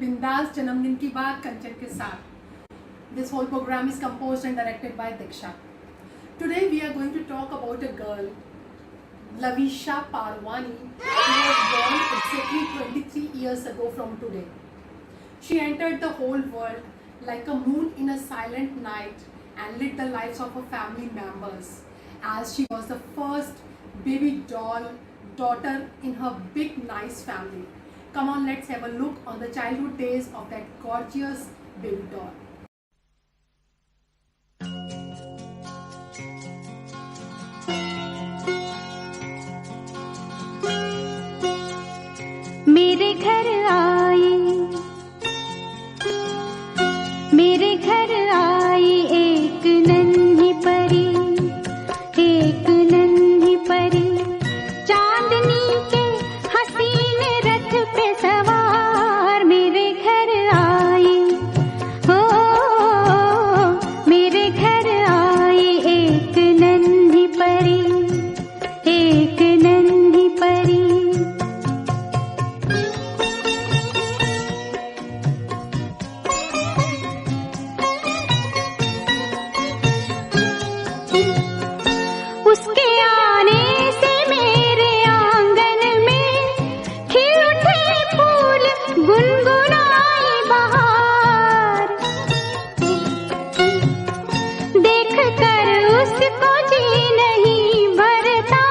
बिंदास जन्मदिन की बात कंचन के साथ. This whole program is composed and directed by Diksha. Today we are going to talk about a girl, Lavisha Parwani, who was born exactly 23 years ago from today. She entered the whole world like a moon in a silent night and lit the lives of her family members, as she was the first baby doll daughter in her big nice family. Come on, let's have a look on the childhood days of that gorgeous baby doll. मेरे घर आई एक नन्ही परी, एक नन्ही परी, चांदनी के हसीन रथ पे सवार मेरे घर आई, हो मेरे घर आई एक नन्ही परी, एक नन्ही परी। उसके आने से मेरे आंगन में खिल उठे फूल, गुनगुनाई बहार, देख कर उसको जी नहीं भरता,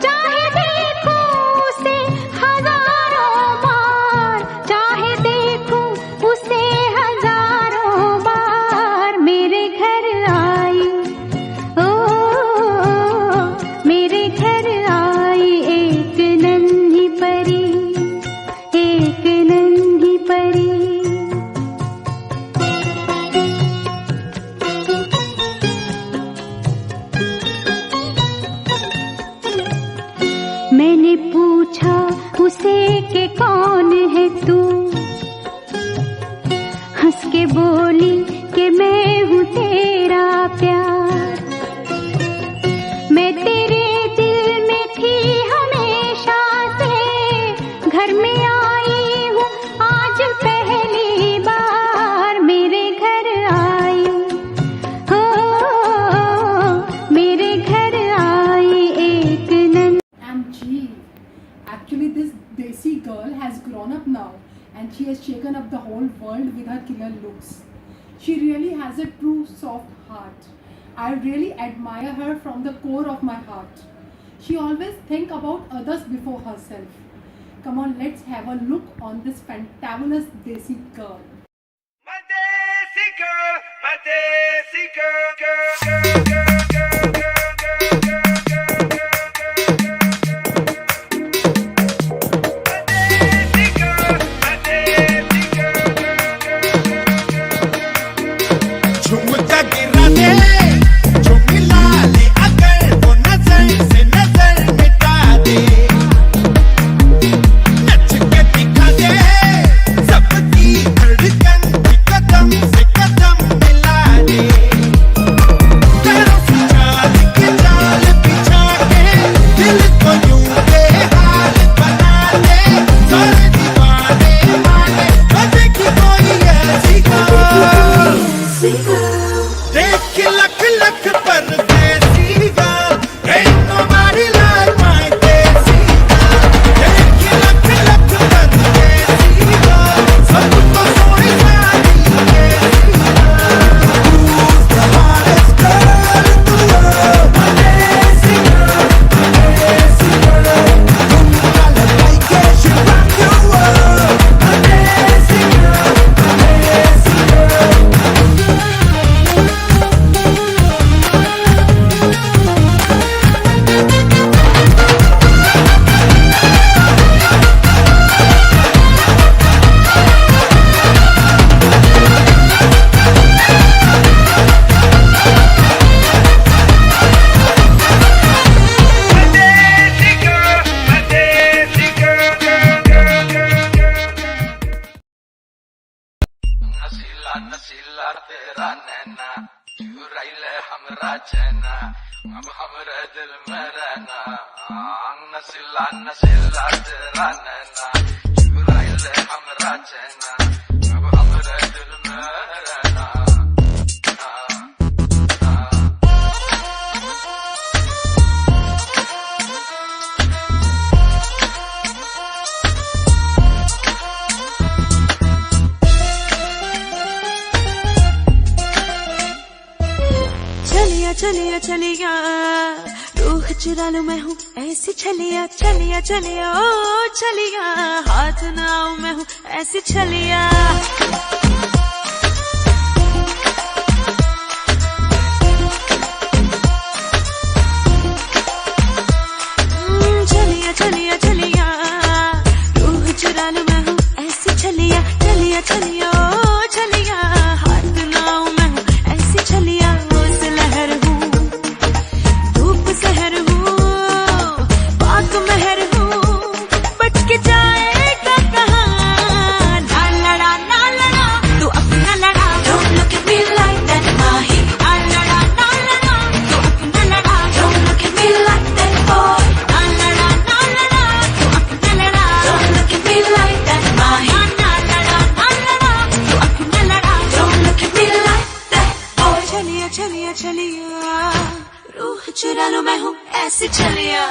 चाहे देखूं उसे हजारों बार, चाहे देखूं उसे हजारों बार। मेरे घर आई, मेरे घर आई एक नन्ही परी, एक नन्ही परी। मैंने पूछा उसे कि कौन है तू, हंस के बोली कि मैं हूँ तेरा प्यार, मैं तेरे दिल में थी हमेशा से, घर में आई हूँ आज पहली बार। मेरे घर आई, हो मेरे घर आई एक नन्ही। And gee, actually this Desi girl has grown up now and she has shaken up the whole world with her killer looks. She really has a true soft heart. I really admire her from the core of my heart. She always thinks about others before herself. Come on, let's have a look on this fantabulous Desi girl. My Desi girl, my Desi girl, girl, girl, girl, girl, नसीला तेरा नैना चुराइले हमरा चैना, अब हमरे दिल में रहना। नसीला नसीला तेरा नैना चुराइले ले हमरा चैना अब हमरे दिल में रहना चलिया चलिया चलिया रूह चुरा लूं मैं हूँ ऐसी छलिया चलिया चलिया ओ चलिया हाथ ना आऊं मैं हूँ ऐसी छलिया चलिया चलिया चलिया रूह चुरा लूं मैं हूँ ऐसी छलिया चलिया चलिया ओ चलिया हाथ ना आऊं मैं हूँ ऐसी छलिया उस लहर हूँ धूप सहर हूँ पाक महर हूँ बच के जाएगा कहाँ ना लड़ा तू अपना लड़ा don't look at me like that माही ना लड़ा तू अपना लड़ा don't look at me like that boy ना लड़ा तू अपना लड़ा don't look at me like that माही ना लड़ा तू अपना लड़ा don't look at me like that boy चलिया चलिया चलिया रूह चुरा लूं मैं हूँ ऐसी छलिया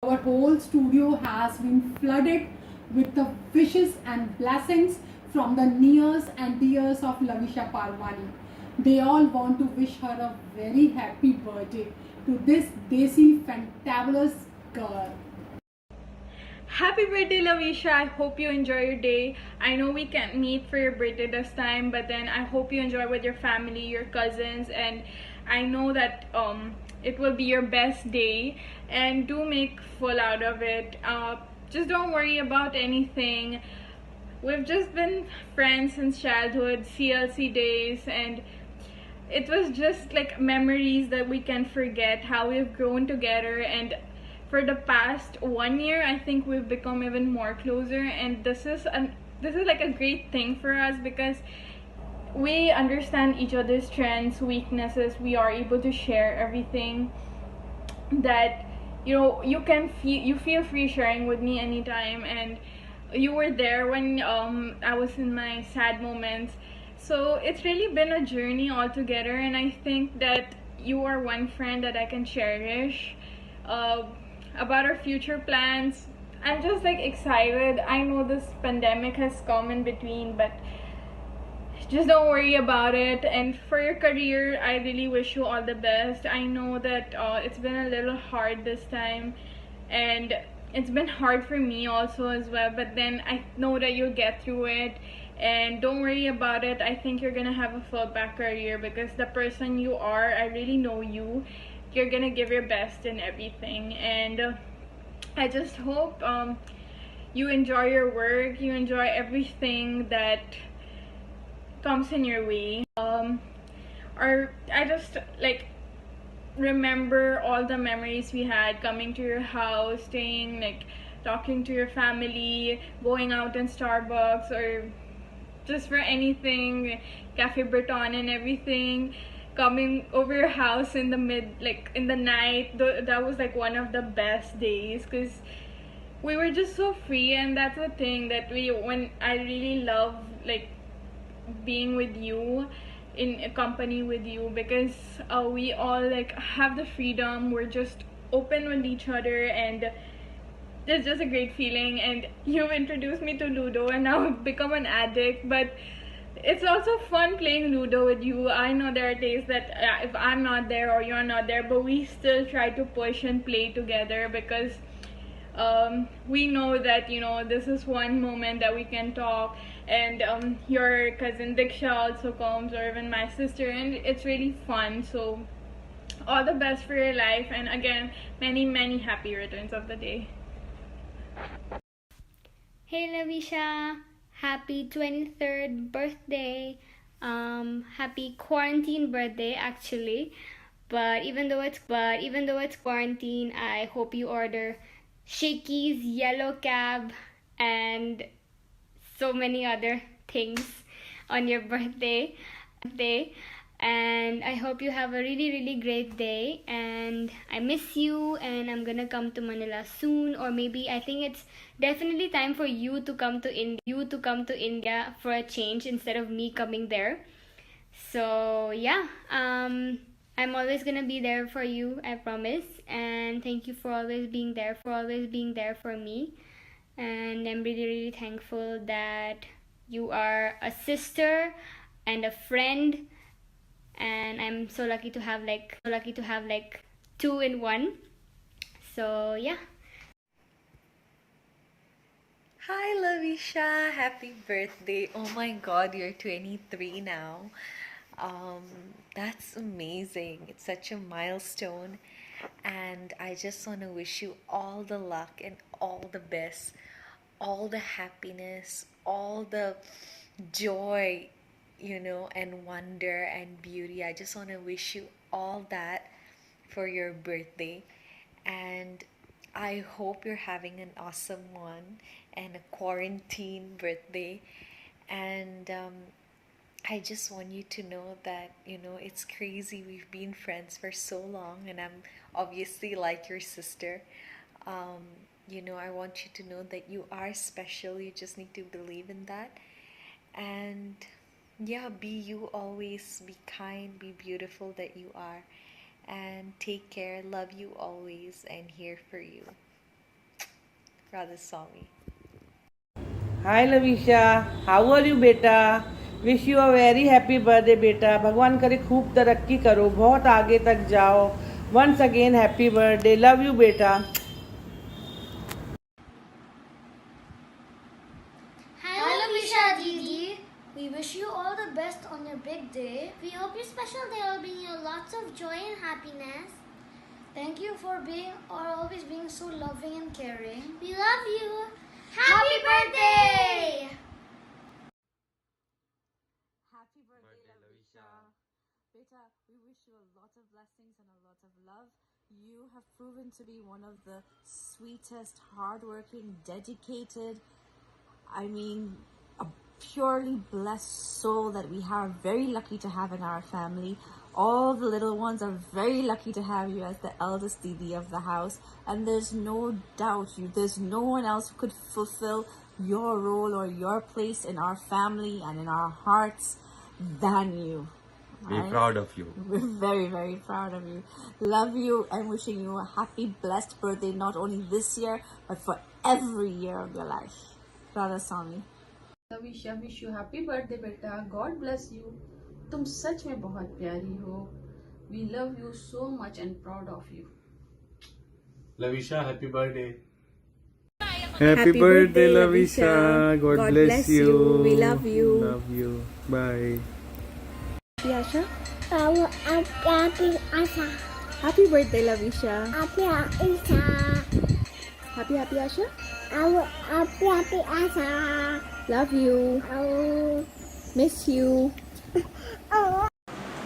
Our whole studio has been flooded with the wishes and blessings from the nears and dears of Lavisha Parwani. They all want to wish her a very happy birthday to this desi fantabulous girl. Happy birthday, Lavisha. I hope you enjoy your day. I know we can't meet for your birthday this time, but then I hope you enjoy with your family, your cousins, and I know that it will be your best day, and do make full out of it. Just don't worry about anything. We've just been friends since childhood, CLC days, and it was just like memories that we can forget, how we've grown together. And for the past 1 year, I think we've become even more closer, and this is like a great thing for us because we understand each other's strengths, weaknesses. We are able to share everything that you feel free sharing with me anytime, and you were there when I was in my sad moments. So it's really been a journey altogether, and I think that you are one friend that I can cherish. About our future plans, I'm just like excited. I know this pandemic has come in between, but just don't worry about it. And for your career, I really wish you all the best. I know that it's been a little hard this time, and it's been hard for me also as well, but then I know that you'll get through it, and don't worry about it. I think you're gonna have a fallback career because the person you are, I really know you. You're gonna give your best in everything, and I just hope you enjoy your work, you enjoy everything that comes in your way. Or I just like remember all the memories we had coming to your house, staying, like talking to your family, going out in Starbucks, or just for anything, Cafe Breton and everything, coming over your house in the night. That was like one of the best days because we were just so free, and that's the thing that when I really love, like being with you, in a company with you, because we all like have the freedom, we're just open with each other, and it's just a great feeling. And you've introduced me to Ludo, and now I've become an addict, but it's also fun playing Ludo with you. I know there are days that if I'm not there or you're not there, but we still try to push and play together because we know that this is one moment that we can talk. And your cousin Diksha also comes, or even my sister, and it's really fun. So all the best for your life, and again, many happy returns of the day. Hey Lavisha, happy 23rd birthday. Happy quarantine birthday actually. But even though it's quarantine, I hope you order Shakey's Yellow Cab and so many other things on your birthday. And I hope you have a really, really great day. And I miss you, and I'm gonna come to Manila soon. Or maybe I think it's definitely time for you to come to India for a change instead of me coming there. So yeah, I'm always gonna be there for you, I promise. And thank you for always being there for me. And I'm really, really thankful that you are a sister and a friend, and I'm so lucky to have like two in one. So yeah. Hi Lavisha, happy birthday. Oh my god, you're 23 now. That's amazing. It's such a milestone, and I just want to wish you all the luck and all the best, all the happiness, all the joy, and wonder and beauty. I just want to wish you all that for your birthday, and I hope you're having an awesome one and a quarantine birthday. And I just want you to know that, it's crazy. We've been friends for so long, and I'm obviously like your sister. I want you to know that you are special. You just need to believe in that. And yeah, be you always, be kind, be beautiful that you are. And take care. Love you always and here for you. Radha Swami. Hi Lavisha, how are you बेटा? Wish you a very happy birthday बेटा. भगवान करे खूब तरक्की करो, बहुत आगे तक जाओ. Once again happy birthday. Love you बेटा. Hi Lavisha Didi. We wish you all the best on your big day. We hope your special day will bring you lots of joy and happiness. Thank you for always being so loving and caring. We love you. Happy birthday! Happy birthday, Lavisha. Beta, we wish you a lot of blessings and a lot of love. You have proven to be one of the sweetest, hardworking, dedicated, a purely blessed soul that we are very lucky to have in our family. All the little ones are very lucky to have you as the eldest Didi of the house, and there's no doubt there's no one else who could fulfill your role or your place in our family and in our hearts than you. We're proud of you. We're very, very proud of you. Love you and wishing you a happy, blessed birthday, not only this year, but for every year of your life. Radha Swami. Lavisha, wish you happy birthday बेटा. God bless you. तुम सच में बहुत प्यारी हो. We love you so much and proud of you. Lavisha, happy birthday. Happy birthday, Lavisha. God bless you. We love you. Love you. Bye. Asha? Happy Asha. Happy birthday, Lavisha. Happy Asha. Happy Asha? Happy Asha. Love you. Miss you.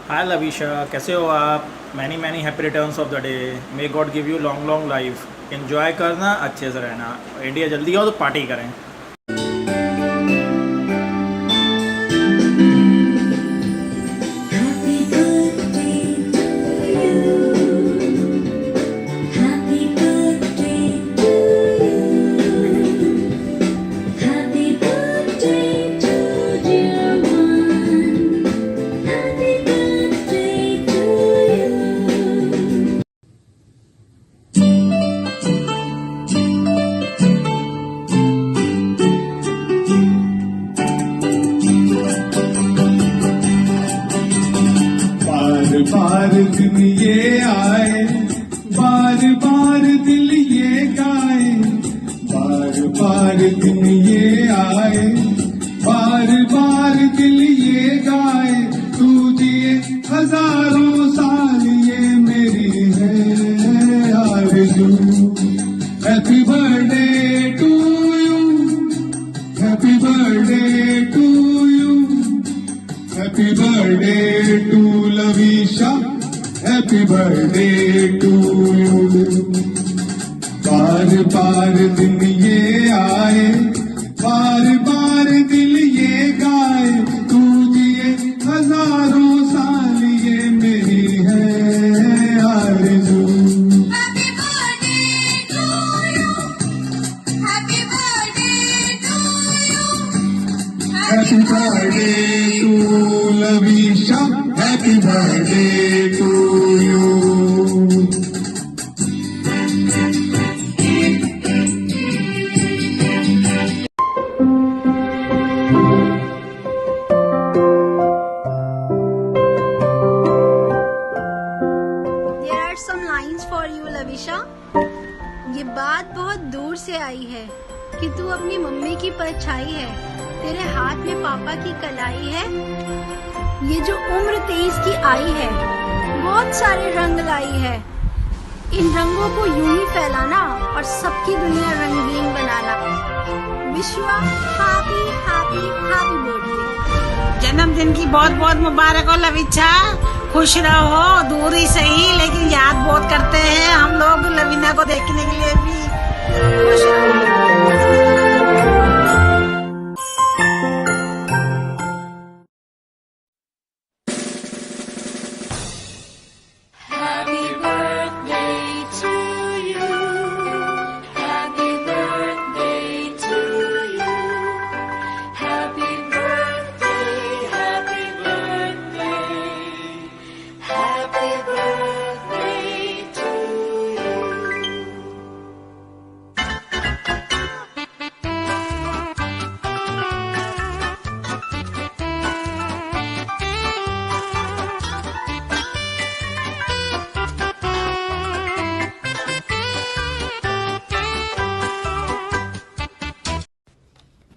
Hi Lavisha, कैसे हो आप? Many happy returns of the day. May God give you long life. Enjoy करना, अच्छे से रहना. India जल्दी आओ तो पार्टी करें. बार दिन ये आए, बार दिल ये गाए, बार दिन ये आए, बार दिल ये गाए, तू दिए हजारों साल ये मेरी है आरज़ू. Happy birthday to you, happy birthday to you, happy birthday to Lavisha, happy birthday to you. बार दिन ये आए, बार दिल ये गाए, तू दिए हजारों साल Happy birthday to Lavisha. Happy birthday to you. There are some lines for you, Lavisha. ये बात बहुत दूर से आई है कि तू अपनी मम्मी की परछाई है, तेरे हाथ में पापा की कलाई है। ये जो उम्र 23 की आई है, बहुत सारे रंग लाई है। इन रंगों को यूं ही फैलाना और सबकी दुनिया रंगीन बनाना। Wish you happy happy happy birthday. जन्मदिन की बहुत बहुत मुबारक हो लविशा। खुश रहो, दूर ही सही लेकिन याद बहुत करते हैं हम लोग लवीना को देखने के लिए भी। खुश रहो। Happy birthday to you. Happy birthday to you. Happy birthday, happy birthday. Happy birthday to you.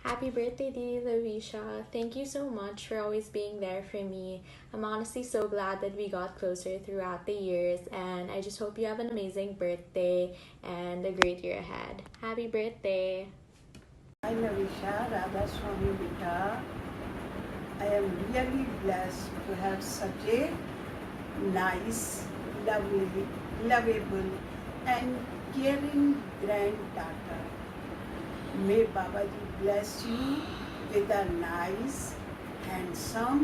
Happy birthday, Didi Lavisha. Thank you so much for always being there for me. I'm honestly so glad that we got closer throughout the years, and I just hope you have an amazing birthday and a great year ahead. Happy birthday. Hi Lavisha, Radha Swami Beta. I am really blessed to have such a nice, lovely, lovable and caring granddaughter. May Babaji bless you with a nice, handsome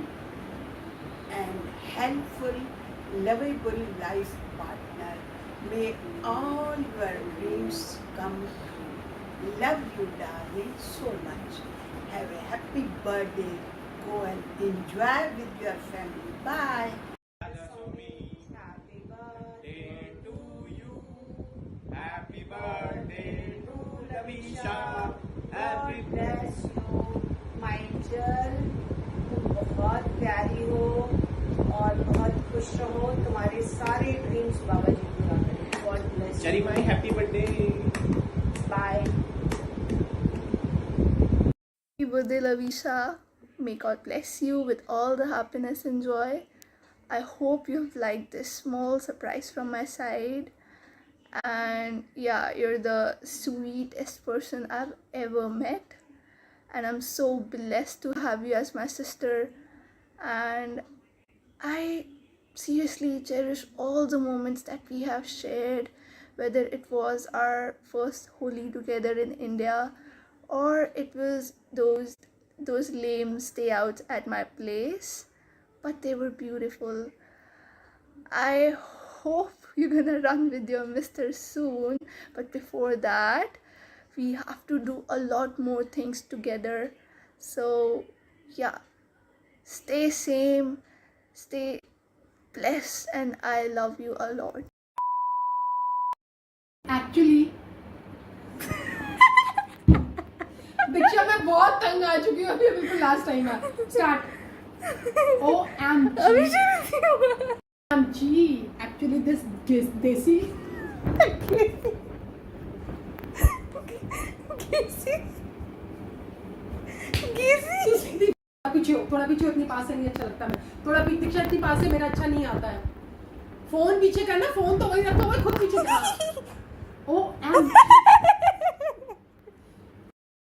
and helpful, lovable life partner. May all your dreams come true. Love you, darling, so much. Have a happy birthday. Go and enjoy with your family. Bye. Happy birthday to Lavisha. Happy bless you, my angel. तुम बहुत प्यारी हो और बहुत खुश रहो. तुम्हारे सारे ड्रीम्स बाबा जी पूरा करें. God bless you. चरी भाई happy birthday. Bye. Happy birthday, Lavisha. May God bless you with all the happiness and joy. I hope you've liked this small surprise from my side. And yeah, you're the sweetest person I've ever met. And I'm so blessed to have you as my sister. And I seriously cherish all the moments that we have shared, whether it was our first Holi together in India, or it was those lame stayouts at my place, but they were beautiful. I hope you're gonna run with your mister soon, but before that we have to do a lot more things together. So yeah, stay same, stay blessed, and I love you a lot. Actually दीक्षा मैं बहुत तंग आ चुकी हूँ अभी बिल्कुल last time है. Start. OMG, actually this desi थोड़ा पीछे अपने पास से नहीं अच्छा लगता. मैं थोड़ा दीक्षा इतनी पास से मेरा अच्छा नहीं आता है. फोन पीछे करना, फोन तो वही रखो, वही खुद पीछे. OMG.